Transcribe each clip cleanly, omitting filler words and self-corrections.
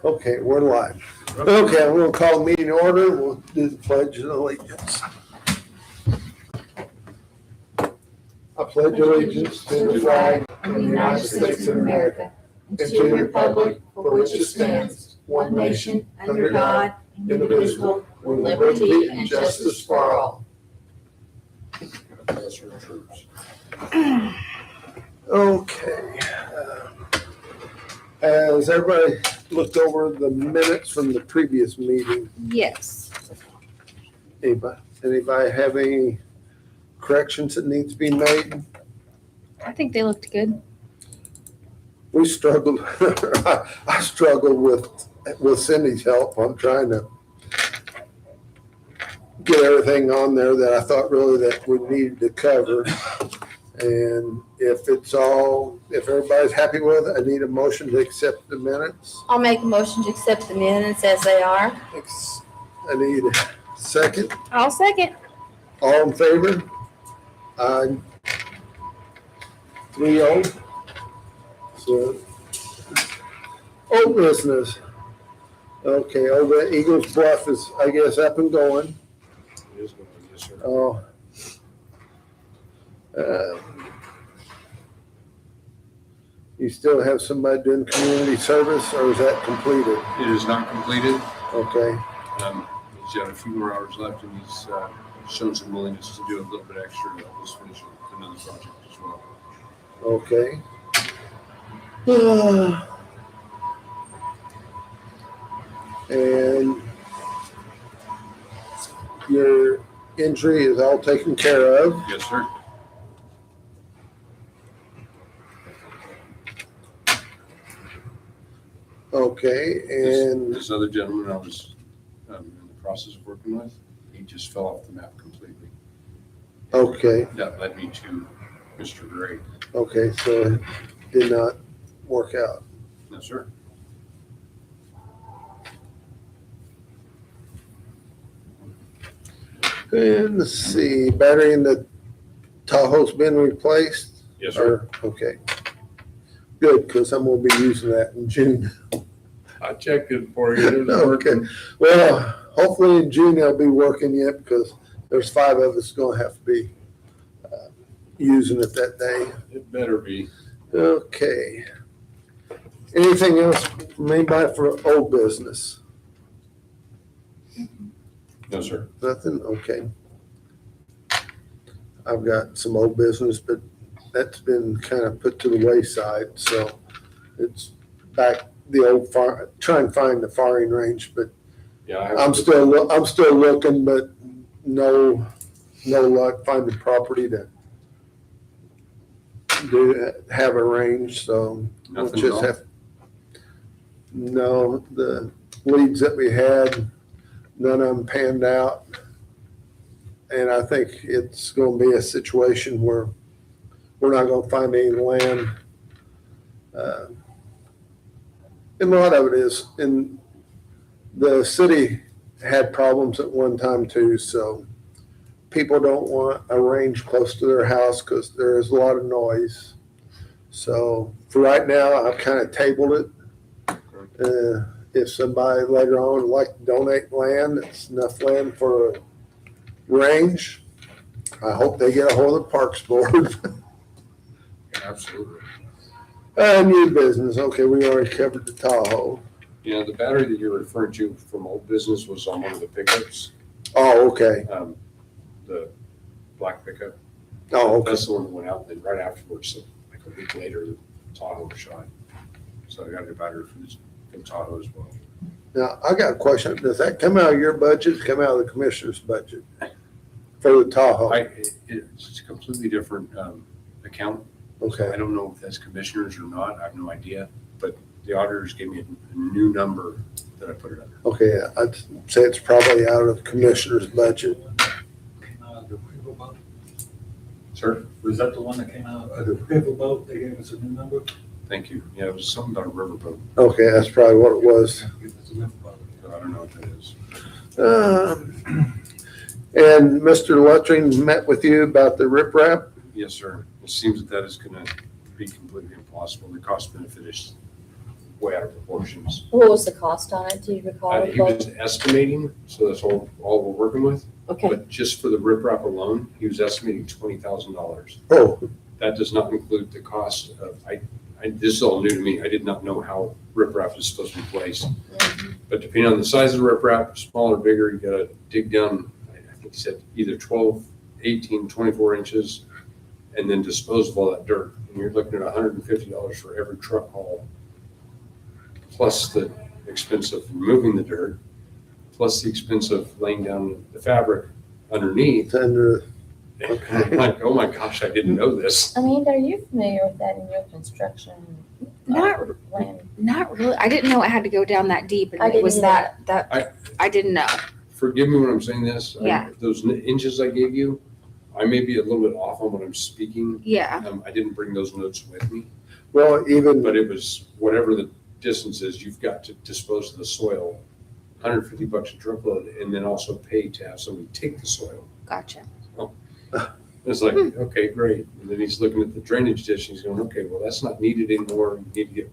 Okay, we're live. Okay, we'll call meeting order. We'll do the pledge of allegiance. I pledge allegiance to the flag of the United States of America, and to the republic for which it stands, one nation, under God, indivisible, with liberty and justice for all. Okay. Has everybody looked over the minutes from the previous meeting? Yes. Anybody have any corrections that need to be made? I think they looked good. We struggled, I struggled with Cindy's help. I'm trying to get everything on there that I thought really that we needed to cover. And if everybody's happy with it, I need a motion to accept the minutes. I'll make a motion to accept the minutes as they are. I need a second. I'll second. All in favor? 3-0. So, old business. Okay, over at Eagles Bluff is, I guess, up and going. It is going, yes, sir. Oh. You still have somebody doing community service, or is that completed? It is not completed. Okay, He's got a few more hours left, and he's shown some willingness to do a little bit extra to help us finish another project as well. okay. And your injury is all taken care of? Yes, sir. Okay, and, This other gentleman I was in the process of working with, he just fell off the map completely. okay, That led me to Mr. Gray. okay, so it did not work out. No, sir. And let's see, battery in the Tahoe's been replaced? Yes, sir. Okay. Good, because I'm gonna be using that in June. I checked it for you. Okay, well, hopefully in June they'll be working yet, because there's 5 of us gonna have to be using it that day. It better be. Okay. Anything else from anybody for old business? No, sir. Nothing? Okay. I've got some old business, but that's been kind of put to the wayside, so it's back the old try and find the firing range, but Yeah, I'm still looking, but no luck finding property to have a range, so we'll Nothing just at all? no, the leads that we had, none of them panned out. And I think it's gonna be a situation where we're not gonna find any land. And a lot of it is, and the city had problems at one time too, so people don't want a range close to their house because there is a lot of noise. So for right now, I've kind of tabled it. If somebody later on would like to donate land, it's enough land for a range. I hope they get a hold of the Parks Board. Absolutely. New business, okay, we already covered the Tahoe. Yeah, the battery that you're referring to from old business was on one of the pickups, Oh, okay, the black pickup. oh, okay, That's the one that went out, then right afterwards, so like a week later, the Tahoe was shot. So I got a battery from Tahoe as well. now, I got a question, does that come out of your budget, come out of the commissioner's budget for the Tahoe? It's a completely different account. Okay, I don't know if that's commissioners or not, I have no idea, but the auditors gave me a new number that I put it under. okay, I'd say it's probably out of the commissioner's budget. The riverboat, Sir, was that the one that came out, the riverboat, they gave us a new number? thank you. Yeah, it was something about a riverboat, Okay, that's probably what it was. Give us a riverboat. but I don't know what that is. And Mr. Luttring met with you about the riprap? Yes, sir. It seems that is gonna be completely impossible. The cost benefit is way out of proportions. What was the cost on it? Do you recall? He was estimating, so that's all we're working with. Okay, But just for the riprap alone, he was estimating $20,000. Oh, That does not include the cost of, this is all new to me. I did not know how riprap is supposed to be placed. But depending on the size of the riprap, smaller, bigger, you gotta dig down, I think he said either 12, 18, 24 inches, and then dispose of all that dirt. And you're looking at $150 for every truck haul, plus the expense of removing the dirt, plus the expense of laying down the fabric underneath. and, I'm like, oh my gosh, I didn't know this. Amanda, are you familiar with that in your construction? Not, land? not really. I didn't know it had to go down that deep, and I it didn't was either. that I didn't know. Forgive me when I'm saying this. Yeah. Those inches I gave you, I may be a little bit off on what I'm speaking. Yeah. I didn't bring those notes with me, well, even, but it was whatever the distance is, you've got to dispose of the soil, $150 a truckload, and then also pay to have somebody take the soil. Gotcha. It's like, okay, great. And then he's looking at the drainage ditch and he's going, okay, well, that's not needed anymore. You need to get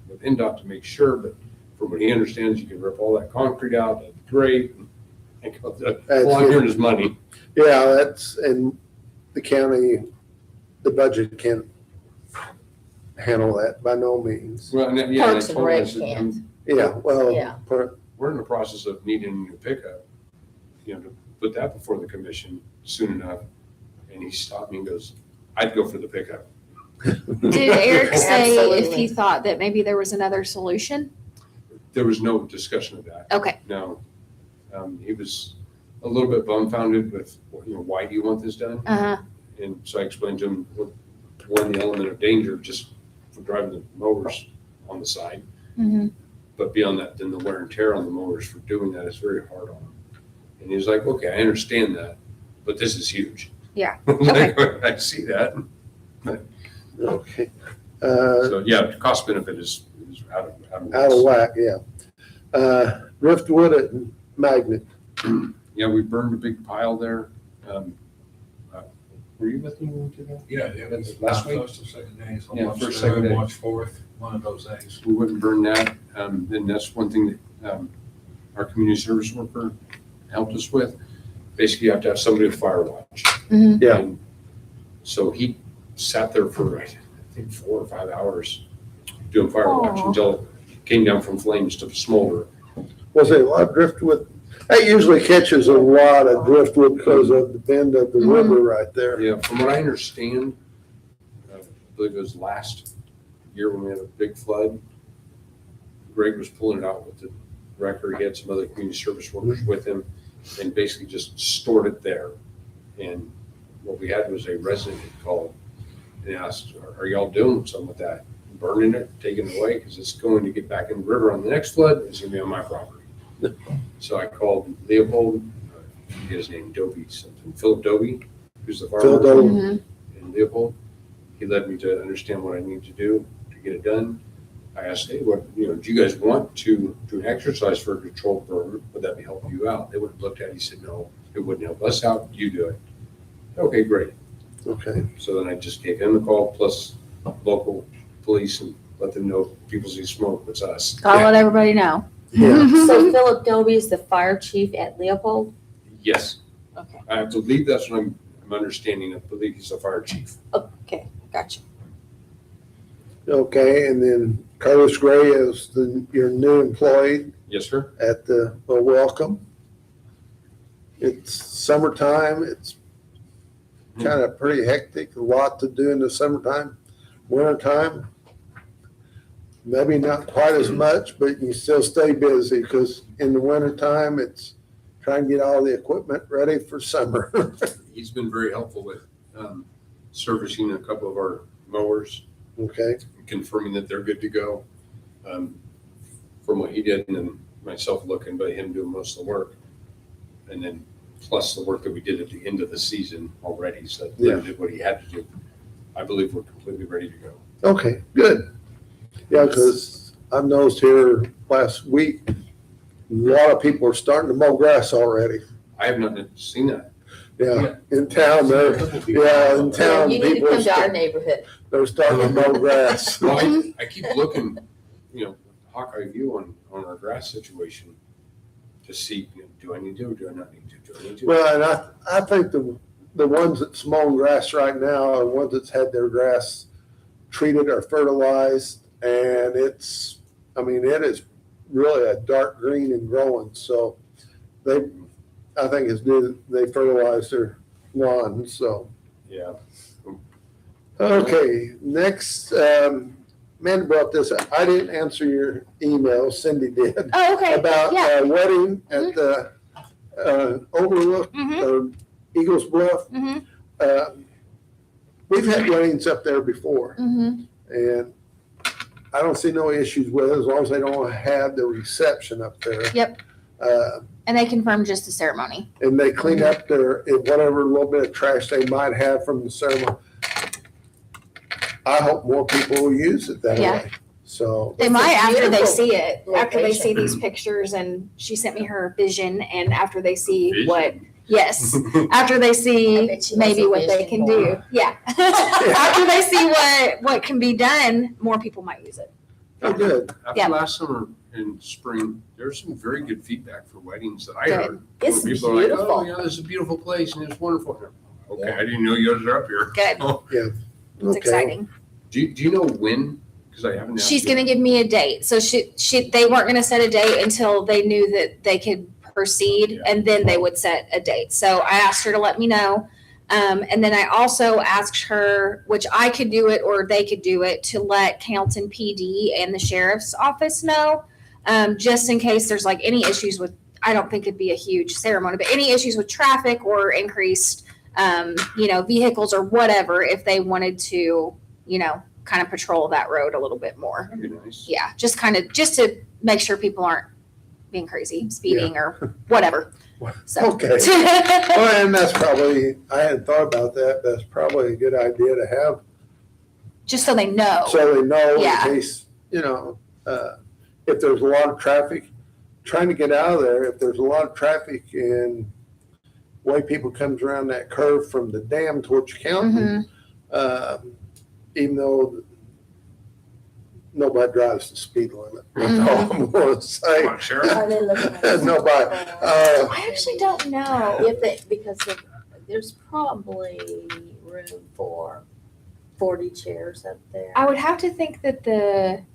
with NDOT to make sure, but from what he understands, you can rip all that concrete out, that'd be great. And all I'm hearing is money. yeah, that's, and the county, the budget can't handle that by no means. Well, and yeah, and I Parks and told him, I Rec said, can't. Yeah, well, Yeah. we're in the process of needing a new pickup, to put that before the commission soon enough. And he stopped me and goes, I'd go for the pickup. Did Eric say if Absolutely. he thought that maybe there was another solution? There was no discussion of that. Okay. No. He was a little bit bumfounded with, why do you want this done? Uh-huh. And so I explained to him, one, the element of danger just for driving the mowers on the side. Mm-hmm. But beyond that, then the wear and tear on the mowers for doing that is very hard on them. And he was like, okay, I understand that, but this is huge. Yeah. I see that. okay. So yeah, cost benefit is out of Out of whack, yeah. Driftwood and Magnet. Yeah, we burned a big pile there. Were you with me today? Yeah, Last last week? First or second days, on Yeah, March first, 3rd, second day. March 4th, one of those days. We wouldn't burn that. Then that's one thing that our community service worker helped us with. Basically, you have to have somebody with fire watch. Mm-hmm. Yeah. And so he sat there for, I think, 4 or 5 hours doing fire watch Aw. until it came down from flames to smolder. Was it a lot of driftwood? That usually catches a lot of driftwood because of the bend of the Mhm. river right there. Yeah, from what I understand, I believe it was last year when we had a big flood, Greg was pulling it out with the wrecker. He had some other community service workers with him and basically just stored it there. And what we had was a resident that called and asked, are y'all doing something with that? Burning it, taking it away? Because it's going to get back in the river on the next flood. It's going to be on my property. So I called Leopold, I forget his name, Dobie something, Philip Dobie, who's the Phil farmer Dobie. Mm-hmm. in Leopold. He led me to understand what I need to do to get it done. I asked, hey, do you guys want to do an exercise for a controlled burn? Would that be helping you out? They would have looked at it. He said, no, it wouldn't help us out. You do it. Okay, great. Okay. So then I just gave him a call plus local police and let them know people see smoke, it's us. I'll let everybody know. Yeah. So Philip Dobie is the fire chief at Leopold? Yes, Okay. I believe that's what I'm understanding. I believe he's a fire chief. Okay, gotcha. Okay, and then Carlos Gray is your new employee Yes, sir. at the welcome. It's summertime. It's kind of pretty hectic, a lot to do in the summertime. Wintertime, maybe not quite as much, but you still stay busy because in the wintertime, it's trying to get all the equipment ready for summer. He's been very helpful with servicing a couple of our mowers, Okay, confirming that they're good to go. From what he did, and then myself looking, but him doing most of the work. And then plus the work that we did at the end of the season already, so Yeah. he did what he had to do. I believe we're completely ready to go. okay, good. Yeah, because I've noticed here last week, a lot of people are starting to mow grass already. I have not seen that. Yeah, in town, they're in Yeah, town, you need to people come to our are neighborhood. they're starting to mow grass. Well, I keep looking, Hawkeye view on our grass situation to see, do I need to, do I not need to, do I need to? Well, and I think the ones that's mowing grass right now are ones that's had their grass treated or fertilized, and it is really a dark green and growing, so I think it's due, they fertilized their lawn, so. Yeah. Okay, next, Amanda brought this up. I didn't answer your email, Cindy did, Oh, okay. about Yeah. a wedding at the Overlook, Mm-hmm. Eagles Bluff. Mm-hmm. We've had weddings up there before, Mm-hmm. and I don't see no issues with it as long as they don't have the reception up there. Yep. And they confirmed just the ceremony. And they clean up their, whatever little bit of trash they might have from the ceremony. I hope more people will use it that Yeah. way. So, They It's a might after they beautiful see it, after they location. see these pictures, and she sent me her vision, and after they see Vision? what, yes, after they I see bet she maybe has a what they vision can for do, yeah. After they see what can be done, more people might use it. oh, good. Yeah. After last summer and spring, there's some very good feedback for weddings that I Good. heard. It's Where people are like, beautiful. oh, yeah, this is a beautiful place and it's wonderful. Okay, I didn't know you guys are up here. Good, Oh, it's Okay. exciting. do you know when? Because I haven't. asked She's you. gonna give me a date, so they weren't gonna set a date until they knew that they could proceed, Yeah. and then they would set a date. So I asked her to let me know. And then I also asked her, which I could do it or they could do it, to let Carrollton PD and the sheriff's office know, just in case there's like any issues with, I don't think it'd be a huge ceremony, but any issues with traffic or increased, vehicles or whatever, if they wanted to, kind of patrol that road a little bit more. That'd be nice. Yeah, just to make sure people aren't being crazy, speeding or whatever. So. Okay. Well, and that's probably, I hadn't thought about that. That's probably a good idea to have, Just so they know. so they know in Yeah. case, if there's a lot of traffic, trying to get out of there, if there's a lot of traffic and way people comes around that curve from the dam towards County, Mhm. even though nobody drives the speed limit, that's all I'm gonna say. Come on, Sheriff. Are they looking at? Nobody. I actually don't know. If they, because there's probably room for 40 chairs up there. I would have to think that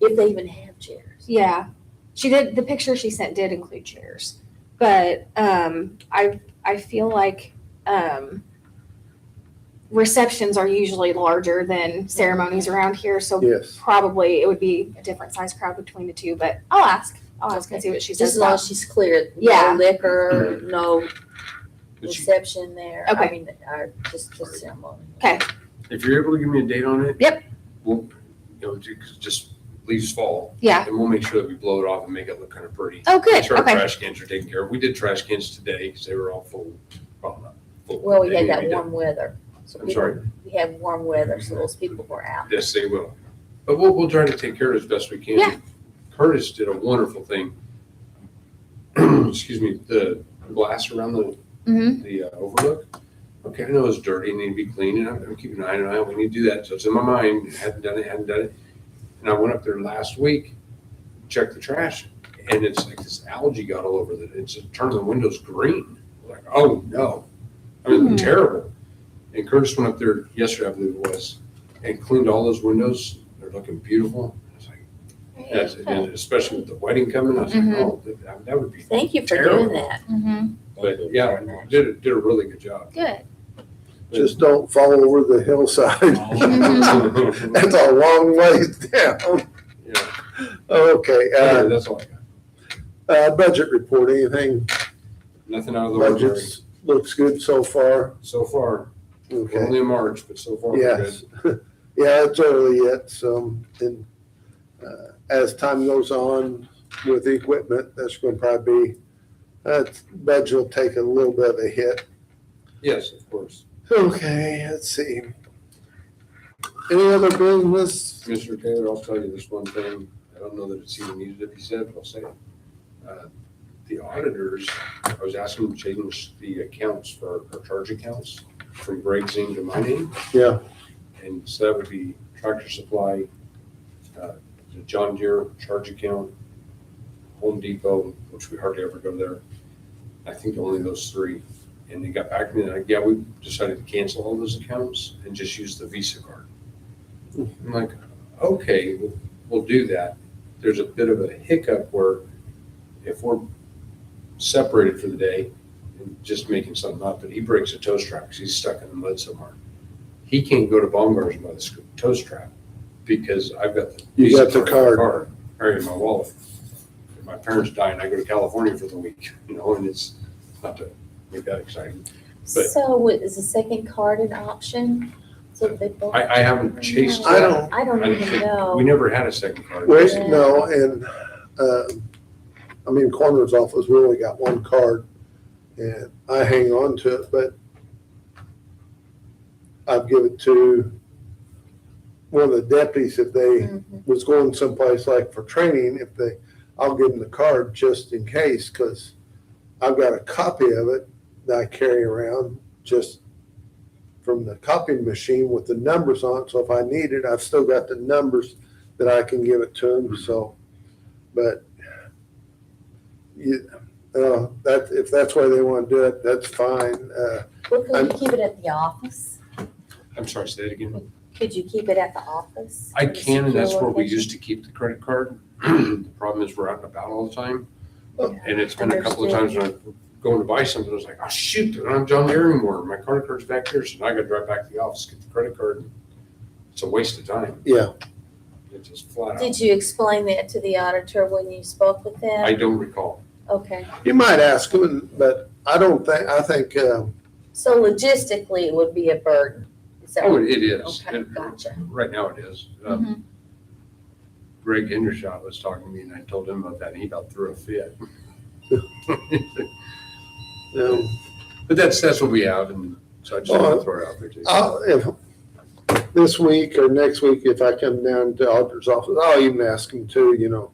If they even have chairs. yeah, she did, the picture she sent did include chairs. But I feel like receptions are usually larger than ceremonies around here, so Yes. probably it would be a different size crowd between the two, but I'll ask and see what she Just says as long about. as she's clear, Yeah. no liquor, no But you- reception there. Okay. I mean, just the ceremony. Okay. If you're able to give me a date on it. Yep. We'll, just leaves fall. Yeah. And we'll make sure that we blow it off and make it look kind of pretty. Oh, good. Make sure our Okay. trash cans are taken care of. We did trash cans today because they were all full. Well, not full. Well, we They had need to that be done. warm weather. So I'm people- sorry. We had warm weather, so those people were out. Yes, they will. But we'll try to take care of it as best we can. Yeah. Curtis did a wonderful thing. Excuse me, the glass around Mhm. the overlook. Okay, I know it's dirty and need to be cleaned, and I'm keeping an eye on it. We need to do that. So it's in my mind. Hadn't done it. And I went up there last week, checked the trash, and it's like this algae got all over it. It's just turned the windows green. Like, oh no. I mean, Hmm. terrible. And Curtis went up there yesterday, I believe it was, and cleaned all those windows. They're looking beautiful. I was like, that's, and especially with the wedding coming, I was like, Mhm. oh, that would be. Thank you for Terrible. doing that. Mhm. But Thank you yeah, very much. did a really good job. Good. Just don't fall over the hillside. That's a long ways down. Yeah, Okay, that's all I got. budget report, anything, Nothing out of the ordinary budgets looks good so far? so far. We're Okay, only in March, but so far we're good. yes. Yeah, it's early yet, so, and, as time goes on with the equipment, that's gonna probably be, budget will take a little bit of a hit. Yes, of course. Okay, let's see. Any other business? Mr. Taylor, I'll tell you this one thing. I don't know that it's even needed to be said, but I'll say it. The auditors, I was asking them to change the accounts for our charge accounts from Greg's name to my name. Yeah, And so that would be Tractor Supply, the John Deere charge account, Home Depot, which we hardly ever go there. I think only those three. And they got back to me and like, yeah, we decided to cancel all those accounts and just use the Visa card. I'm like, okay, we'll do that. There's a bit of a hiccup where if we're separated for the day and just making something up, but he breaks a toe strap because he's stuck in the mud somewhere. He can't go to Baumgart's and buy the toe strap because I've got the You Visa got the in my card. car, or in my wallet. If my parents die and I go to California for the week, and it's not to make that exciting. But- So is the second card an option? So they both. I haven't chased I that. don't- I don't I even think- know. We never had a second card. Wait, no, and, coroner's office, we only got one card, and I hang on to it, but I'd give it to one of the deputies if they Mhm. was going someplace like for training, I'll give them the card just in case, because I've got a copy of it that I carry around just from the copying machine with the numbers on it, so if I need it, I've still got the numbers that I can give it to them, so, but if that's why they want to do it, that's fine. Well, could you keep it at the office? I'm sorry, say that again. Could you keep it at the office? I in a can, and that's secure where we location? used to keep the credit card. The problem is we're out and about all the time. And it's been a couple of times when I'm going to buy something, I was like, oh shoot, I don't have John Deere anymore. My credit card's back here, so now I gotta drive back to the office, get the credit card. It's a waste of time. Yeah, It's just flat out. Did you explain that to the auditor when you spoke with them? I don't recall. Okay, you might ask them, but I think, so logistically, it would be a burden. Is that Oh, what- it is. Okay, gotcha. Right now it is. Mhm. Greg Hendershot was talking to me and I told him about that and he about threw a fit. But that's what we have, and so I just want to throw it out there too. if this week or next week, if I come down to auditor's office, I'll even ask him too,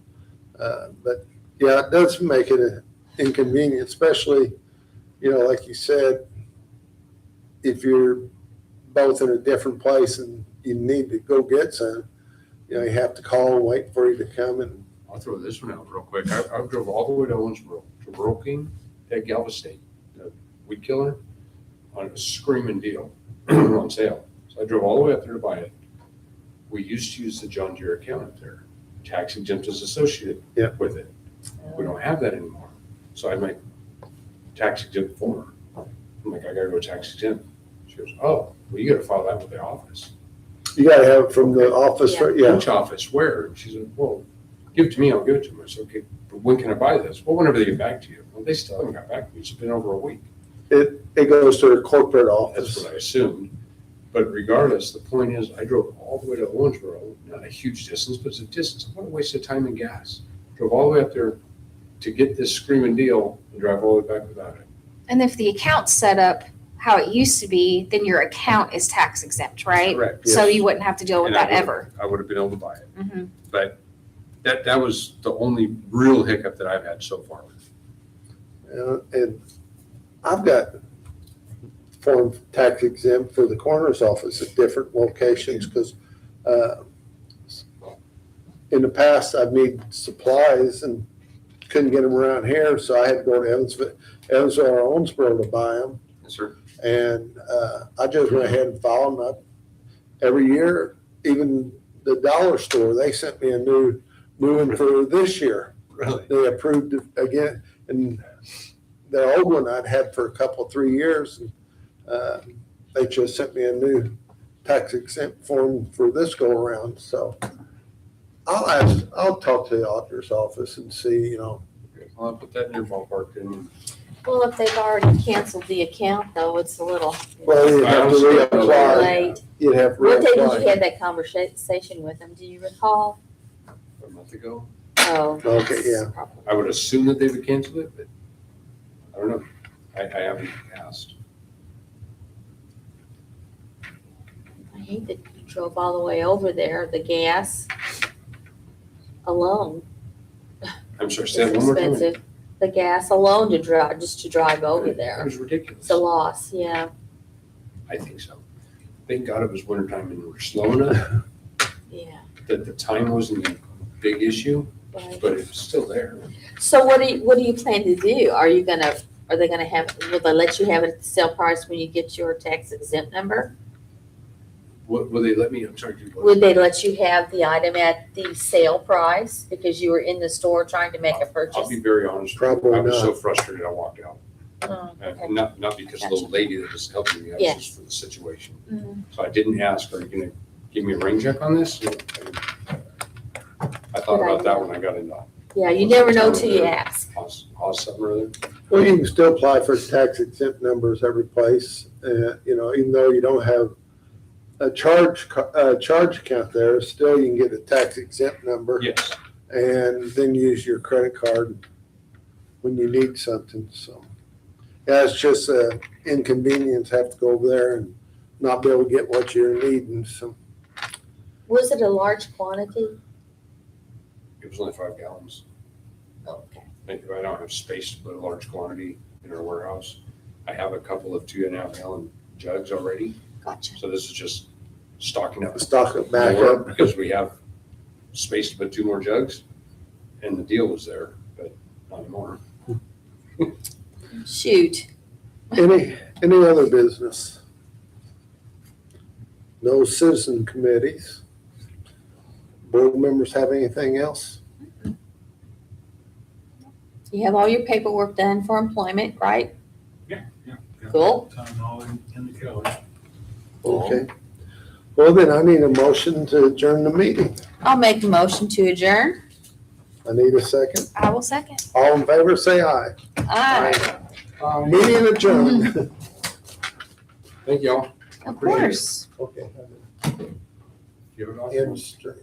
but yeah, it does make it an inconvenient, especially, like you said, if you're both in a different place and you need to go get some, you have to call and wait for you to come and, I'll throw this one out real quick. I drove all the way to Owensboro, to Rural King, at Galveston, the weed killer, on a screaming deal on sale. So I drove all the way up there to buy it. We used to use the John Deere account up there. Tax exempt is associated Yeah. with it. We don't have that anymore. So I make tax exempt for her. I'm like, I gotta go tax exempt. She goes, oh, well, you gotta file that with the office. you gotta have it from the office, yeah. Which office, where? And she said, well, give it to me, I'll give it to them. I said, okay, but when can I buy this? Well, whenever they get back to you. Well, they still haven't got back to me. It's been over a week. It goes to their corporate That's office. what I assumed. But regardless, the point is, I drove all the way to Owensboro, not a huge distance, but it's a distance. What a waste of time and gas. Drove all the way up there to get this screaming deal and drive all the way back without it. And if the account's set up how it used to be, then your account is tax exempt, right? Correct. So Yes. you wouldn't have to deal with And I that would've- ever. I would have been able to buy it. Mhm. But that was the only real hiccup that I've had so far. And I've got form tax exempt for the coroner's office at different locations, because in the past, I've needed supplies and couldn't get them around here, so I had to go to Evansville or Owensboro to buy them. Yes, sir. And I just went ahead and filed them up. Every year, even the dollar store, they sent me a new one for this year. Really? They approved it again, and the old one I'd had for a couple, 3 years. And they just sent me a new tax exempt form for this go around, so I'll talk to the auditor's office and see, Well, I'll put that in your ballpark and Well, if they've already canceled the account, though, it's a little well, you'd have to reapply. late. You'd have to What day did you reapply. have that conversation with them? Do you recall? a month ago. Oh. Okay, that's yeah. probably- I would assume that they would cancel it, but I don't know. I haven't asked. I hate that you drove all the way over there, the gas alone I'm sorry, is say that one more time. expensive. The gas alone to drive, just to drive over It there. was ridiculous. It's a loss, yeah. I think so. Thank God it was wintertime and we were slow enough Yeah. that the time wasn't a big issue. but it's still there. So what do you plan to do? Are they gonna have, will they let you have it at the sale price when you get your tax exempt number? What, will they let me, I'm sorry, do what? Would they let you have the item at the sale price because you were in the store trying to make a I'll purchase? be very honest. with you. Probably I was so not. frustrated, I walked out. Oh, okay. And not because of the Gotcha. lady that was helping me, I Yeah. was just for the situation. Mhm. So I didn't ask, are you gonna give me a rain check on this? I thought about that when I got into Yeah, you never know till you ask. Haas something or other. Well, you can still apply for tax exempt numbers every place, even though you don't have a charge account there, still you can get a tax exempt number Yes, and then use your credit card when you need something, so. Yeah, it's just a inconvenience, have to go over there and not be able to get what you're needing, so. Was it a large quantity? it was only 5 gallons. Okay. I don't have space to put a large quantity in our warehouse. I have a couple of 2.5 gallon jugs already, Gotcha. so this is just stocking up. Stock it back more up. because we have space to put 2 more jugs, and the deal was there, but not anymore. Shoot. Any other business? No citizen committees? Board members have anything else? You have all your paperwork done for employment, right? Yeah. Cool. Time all in the county. Okay. Well, then I need a motion to adjourn the meeting. I'll make a motion to adjourn. I need a second. I will second. All in favor, say aye. Aye. Meeting adjourned. Thank y'all. Of course. Okay. You have it on? End stream.